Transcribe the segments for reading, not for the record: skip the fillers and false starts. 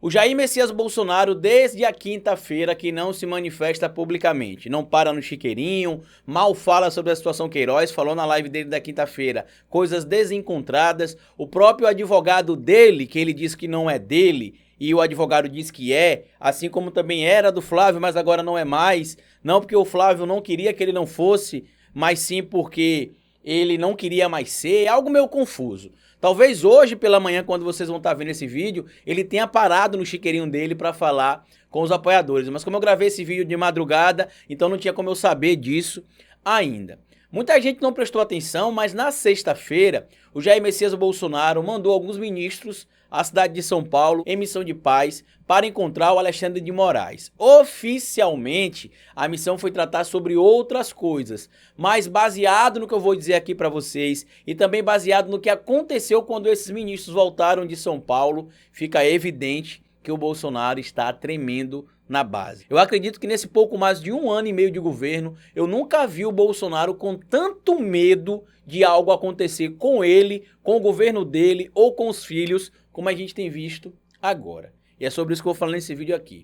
O Jair Messias Bolsonaro, desde a quinta-feira, que não se manifesta publicamente. Não para no chiqueirinho, mal fala sobre a situação Queiroz, falou na live dele da quinta-feira coisas desencontradas. O próprio advogado dele, que ele diz que não é dele, e o advogado diz que é, assim como também era do Flávio, mas agora não é mais. Não porque o Flávio não queria que ele não fosse, mas sim porque ele não queria mais ser. É algo meio confuso. Talvez hoje pela manhã, quando vocês vão estar vendo esse vídeo, ele tenha parado no chiqueirinho dele para falar com os apoiadores. Mas como eu gravei esse vídeo de madrugada, então não tinha como eu saber disso ainda. Muita gente não prestou atenção, mas na sexta-feira, o Jair Messias Bolsonaro mandou alguns ministros à cidade de São Paulo em missão de paz para encontrar o Alexandre de Moraes. Oficialmente, a missão foi tratar sobre outras coisas, mas baseado no que eu vou dizer aqui para vocês e também baseado no que aconteceu quando esses ministros voltaram de São Paulo, fica evidente que o Bolsonaro está tremendo na base. Eu acredito que nesse pouco mais de 1 ano e meio de governo, eu nunca vi o Bolsonaro com tanto medo de algo acontecer com ele, com o governo dele ou com os filhos, como a gente tem visto agora. E é sobre isso que eu vou falar nesse vídeo aqui.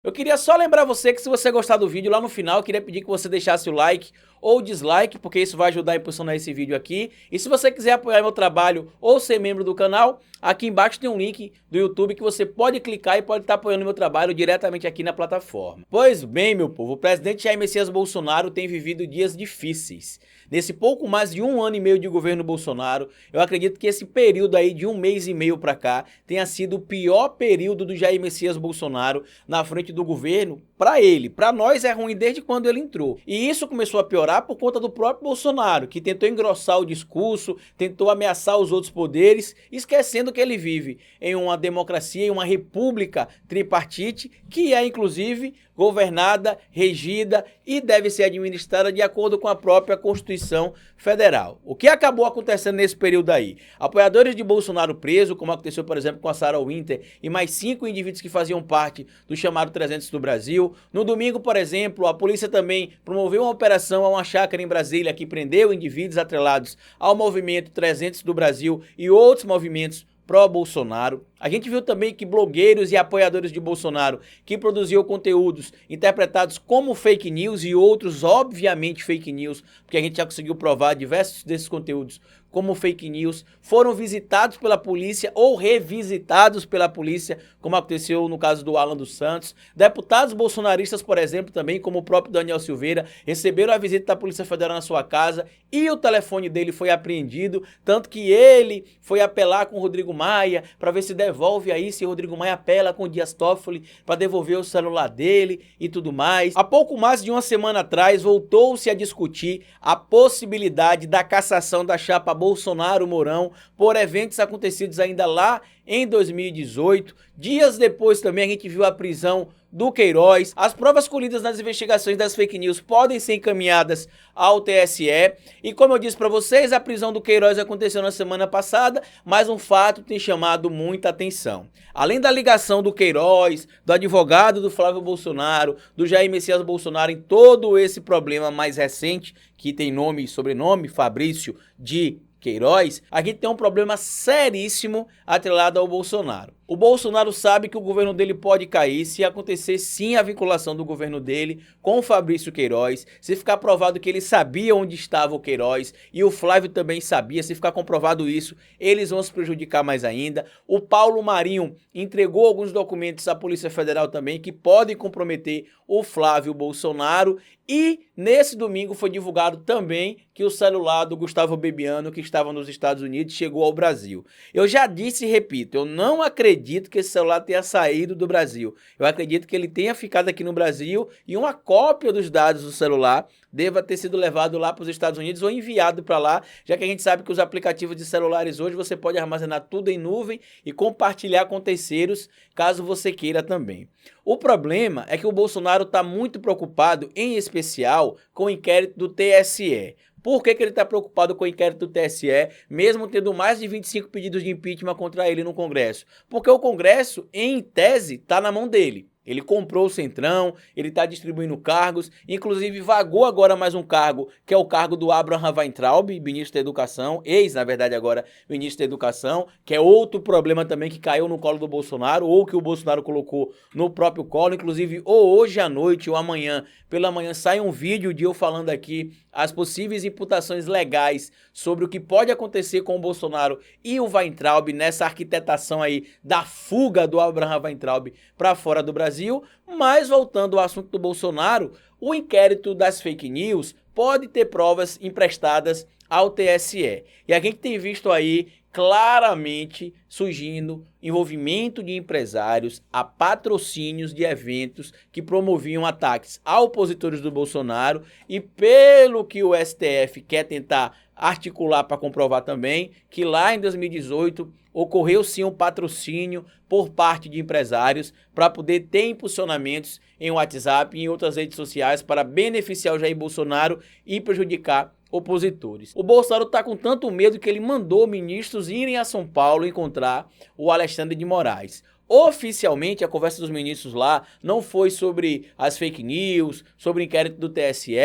Eu queria só lembrar você que se você gostar do vídeo, lá no final eu queria pedir que você deixasse o like ou dislike, porque isso vai ajudar a impulsionar esse vídeo aqui. E se você quiser apoiar meu trabalho ou ser membro do canal, aqui embaixo tem um link do YouTube que você pode clicar e pode estar apoiando meu trabalho diretamente aqui na plataforma. Pois bem, meu povo, o presidente Jair Messias Bolsonaro tem vivido dias difíceis. Nesse pouco mais de 1 ano e meio de governo Bolsonaro, eu acredito que esse período aí de 1 mês e meio pra cá tenha sido o pior período do Jair Messias Bolsonaro na frente do governo pra ele. Pra nós é ruim desde quando ele entrou. E isso começou a piorar por conta do próprio Bolsonaro, que tentou engrossar o discurso, tentou ameaçar os outros poderes, esquecendo que ele vive em uma democracia, em uma república tripartite, que é inclusive governada, regida e deve ser administrada de acordo com a própria Constituição Federal. O que acabou acontecendo nesse período aí? Apoiadores de Bolsonaro presos, como aconteceu, por exemplo, com a Sarah Winter e mais 5 indivíduos que faziam parte do chamado 300 do Brasil. No domingo, por exemplo, a polícia também promoveu uma operação a uma chácara em Brasília que prendeu indivíduos atrelados ao movimento 300 do Brasil e outros movimentos pró-Bolsonaro. A gente viu também que blogueiros e apoiadores de Bolsonaro que produziam conteúdos interpretados como fake news e outros obviamente fake news, porque a gente já conseguiu provar diversos desses conteúdos como fake news, foram visitados pela polícia ou revisitados pela polícia, como aconteceu no caso do Alan dos Santos. Deputados bolsonaristas, por exemplo, também, como o próprio Daniel Silveira, receberam a visita da Polícia Federal na sua casa e o telefone dele foi apreendido, tanto que ele foi apelar com o Rodrigo Maia para ver se devolve aí, se o Rodrigo Maia apela com o Dias Toffoli para devolver o celular dele e tudo mais. Há pouco mais de 1 semana atrás, voltou-se a discutir a possibilidade da cassação da chapa Bolsonaro-Mourão por eventos acontecidos ainda lá em 2018. Dias depois também a gente viu a prisão do Queiroz. As provas colhidas nas investigações das fake news podem ser encaminhadas ao TSE. E como eu disse para vocês, a prisão do Queiroz aconteceu na semana passada, mas um fato tem chamado muita atenção. Além da ligação do Queiroz, do advogado do Flávio Bolsonaro, do Jair Messias Bolsonaro em todo esse problema mais recente, que tem nome e sobrenome, Fabrício de Queiroz, a gente tem um problema seríssimo atrelado ao Bolsonaro. O Bolsonaro sabe que o governo dele pode cair se acontecer sim a vinculação do governo dele com o Fabrício Queiroz, se ficar provado que ele sabia onde estava o Queiroz e o Flávio também sabia, se ficar comprovado isso, eles vão se prejudicar mais ainda. O Paulo Marinho entregou alguns documentos à Polícia Federal também que podem comprometer o Flávio Bolsonaro e nesse domingo foi divulgado também que o celular do Gustavo Bebiano, que estava nos Estados Unidos, chegou ao Brasil. Eu já disse e repito, eu não acredito que esse celular tenha saído do Brasil. Eu acredito que ele tenha ficado aqui no Brasil e uma cópia dos dados do celular deva ter sido levado lá para os Estados Unidos ou enviado para lá, já que a gente sabe que os aplicativos de celulares hoje você pode armazenar tudo em nuvem e compartilhar com terceiros, caso você queira também. O problema é que o Bolsonaro está muito preocupado, em especial, com o inquérito do TSE. Por que ele está preocupado com o inquérito do TSE, mesmo tendo mais de 25 pedidos de impeachment contra ele no Congresso? Porque o Congresso, em tese, está na mão dele. Ele comprou o Centrão, ele está distribuindo cargos, inclusive vagou agora mais um cargo, que é o cargo do Abraham Weintraub, ministro da Educação, na verdade agora, ministro da Educação, que é outro problema também que caiu no colo do Bolsonaro, ou que o Bolsonaro colocou no próprio colo, inclusive ou hoje à noite ou amanhã, pela manhã, sai um vídeo de eu falando aqui as possíveis imputações legais sobre o que pode acontecer com o Bolsonaro e o Weintraub nessa arquitetação aí da fuga do Abraham Weintraub para fora do Brasil. Mas voltando ao assunto do Bolsonaro, o inquérito das fake news pode ter provas emprestadas ao TSE. E a gente tem visto aí claramente surgindo envolvimento de empresários a patrocínios de eventos que promoviam ataques a opositores do Bolsonaro, e pelo que o STF quer tentar articular para comprovar também, que lá em 2018 ocorreu sim um patrocínio por parte de empresários para poder ter impulsionamentos em WhatsApp e em outras redes sociais para beneficiar o Jair Bolsonaro e prejudicar opositores. O Bolsonaro está com tanto medo que ele mandou ministros irem a São Paulo encontrar o Alexandre de Moraes. Oficialmente, a conversa dos ministros lá não foi sobre as fake news, sobre o inquérito do TSE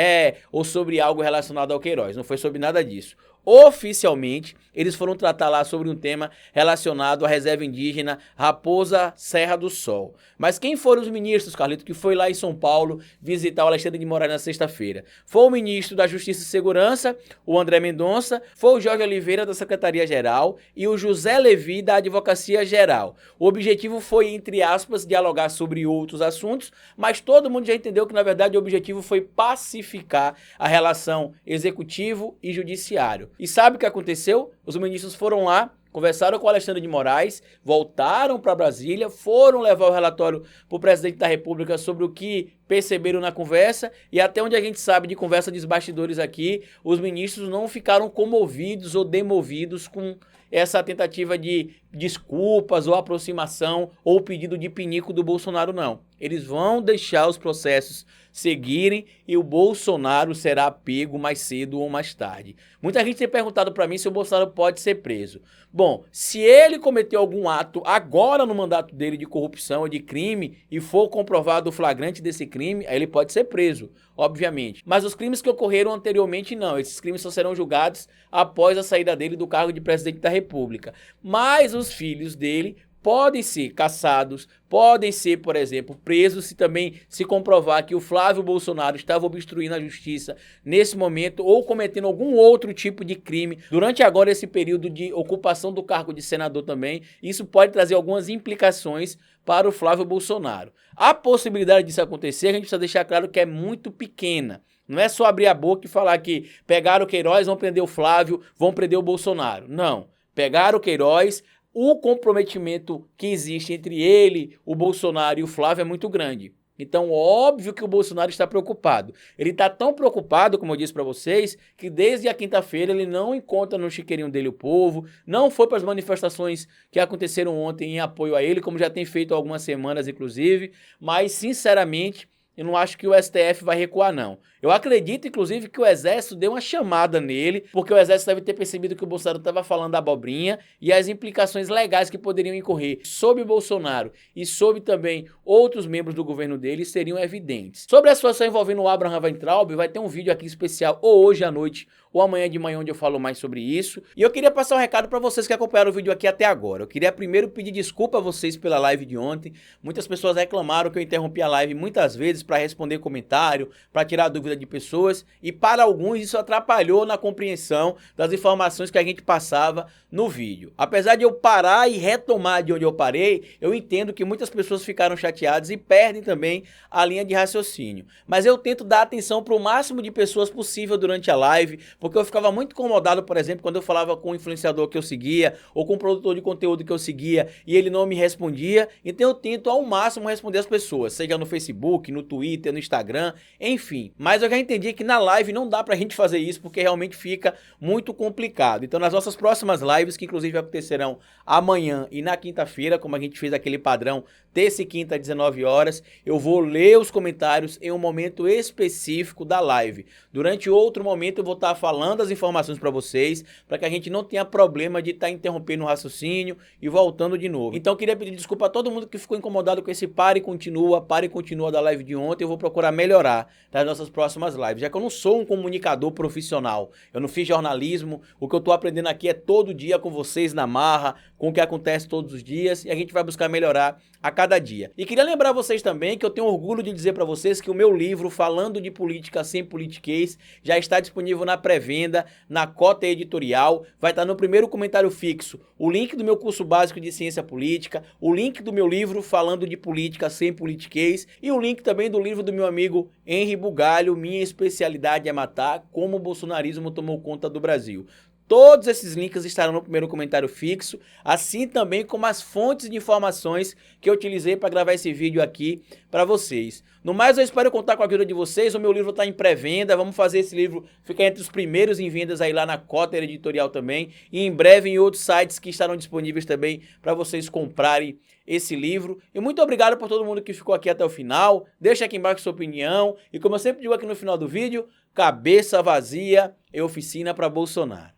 ou sobre algo relacionado ao Queiroz. Não foi sobre nada disso. Oficialmente, eles foram tratar lá sobre um tema relacionado à reserva indígena Raposa Serra do Sol. Mas quem foram os ministros, Carlito, que foi lá em São Paulo visitar o Alexandre de Moraes na sexta-feira? Foi o ministro da Justiça e Segurança, o André Mendonça, foi o Jorge Oliveira da Secretaria-Geral e o José Levi da Advocacia Geral. O objetivo foi, entre aspas, dialogar sobre outros assuntos, mas todo mundo já entendeu que, na verdade, o objetivo foi pacificar a relação executivo e judiciário. E sabe o que aconteceu? Os ministros foram lá, conversaram com o Alexandre de Moraes, voltaram para Brasília, foram levar o relatório para o presidente da República sobre o que perceberam na conversa, e até onde a gente sabe de conversa dos bastidores aqui, os ministros não ficaram comovidos ou demovidos com essa tentativa de desculpas ou aproximação ou pedido de pinico do Bolsonaro, não. Eles vão deixar os processos seguirem e o Bolsonaro será pego mais cedo ou mais tarde. Muita gente tem perguntado para mim se o Bolsonaro pode ser preso. Bom, se ele cometeu algum ato agora no mandato dele de corrupção ou de crime e for comprovado o flagrante desse crime, aí ele pode ser preso, obviamente. Mas os crimes que ocorreram anteriormente, não. Esses crimes só serão julgados após a saída dele do cargo de presidente da República. Mas os filhos dele podem ser caçados, podem ser, por exemplo, presos se também se comprovar que o Flávio Bolsonaro estava obstruindo a justiça nesse momento ou cometendo algum outro tipo de crime durante agora esse período de ocupação do cargo de senador também. Isso pode trazer algumas implicações para o Flávio Bolsonaro. A possibilidade disso acontecer, a gente precisa deixar claro que é muito pequena. Não é só abrir a boca e falar que pegaram o Queiroz, vão prender o Flávio, vão prender o Bolsonaro. Não. Pegaram o Queiroz, o comprometimento que existe entre ele, o Bolsonaro e o Flávio é muito grande. Então, óbvio que o Bolsonaro está preocupado. Ele está tão preocupado, como eu disse para vocês, que desde a quinta-feira ele não encontra no chiqueirinho dele o povo, não foi para as manifestações que aconteceram ontem em apoio a ele, como já tem feito há algumas semanas, inclusive, mas, sinceramente, eu não acho que o STF vai recuar, não. Eu acredito, inclusive, que o Exército deu uma chamada nele, porque o Exército deve ter percebido que o Bolsonaro estava falando abobrinha e as implicações legais que poderiam incorrer sobre o Bolsonaro e sobre também outros membros do governo dele seriam evidentes. Sobre a situação envolvendo o Abraham Weintraub, vai ter um vídeo aqui especial ou hoje à noite ou amanhã de manhã onde eu falo mais sobre isso. E eu queria passar um recado para vocês que acompanharam o vídeo aqui até agora. Eu queria primeiro pedir desculpa a vocês pela live de ontem. Muitas pessoas reclamaram que eu interrompi a live muitas vezes para responder comentário, para tirar dúvida de pessoas, e para alguns isso atrapalhou na compreensão das informações que a gente passava no vídeo. Apesar de eu parar e retomar de onde eu parei, eu entendo que muitas pessoas ficaram chateadas e perdem também a linha de raciocínio. Mas eu tento dar atenção para o máximo de pessoas possível durante a live, porque eu ficava muito incomodado, por exemplo, quando eu falava com um influenciador que eu seguia, ou com um produtor de conteúdo que eu seguia, e ele não me respondia. Então eu tento ao máximo responder as pessoas, seja no Facebook, no Twitter, no Instagram, enfim. Mas eu já entendi que na live não dá pra gente fazer isso, porque realmente fica muito complicado. Então nas nossas próximas lives, que inclusive acontecerão amanhã e na quinta-feira, como a gente fez aquele padrão, terça e quinta às 19 horas, eu vou ler os comentários em um momento específico da live. Durante outro momento eu vou estar falando falando as informações para vocês, para que a gente não tenha problema de estar interrompendo o raciocínio e voltando de novo. Então, queria pedir desculpa a todo mundo que ficou incomodado com esse pare e continua da live de ontem. Eu vou procurar melhorar nas nossas próximas lives, já que eu não sou um comunicador profissional, eu não fiz jornalismo, o que eu estou aprendendo aqui é todo dia com vocês na marra, com o que acontece todos os dias, e a gente vai buscar melhorar a cada dia. E queria lembrar vocês também que eu tenho orgulho de dizer para vocês que o meu livro, Falando de Política Sem Politiquês, já está disponível na pré-venda, na cota editorial, vai estar no primeiro comentário fixo o link do meu curso básico de ciência política, o link do meu livro Falando de Política Sem Politiquês e o link também do livro do meu amigo Henri Bugalho, Minha Especialidade é Matar, Como o Bolsonarismo Tomou Conta do Brasil. Todos esses links estarão no primeiro comentário fixo, assim também como as fontes de informações que eu utilizei para gravar esse vídeo aqui para vocês. No mais, eu espero contar com a ajuda de vocês. O meu livro está em pré-venda, vamos fazer esse livro ficar entre os primeiros em vendas aí lá na cota editorial também, e em breve em outros sites que estarão disponíveis também para vocês comprarem esse livro. E muito obrigado por todo mundo que ficou aqui até o final. Deixa aqui embaixo sua opinião, e como eu sempre digo aqui no final do vídeo, cabeça vazia é oficina para Bolsonaro.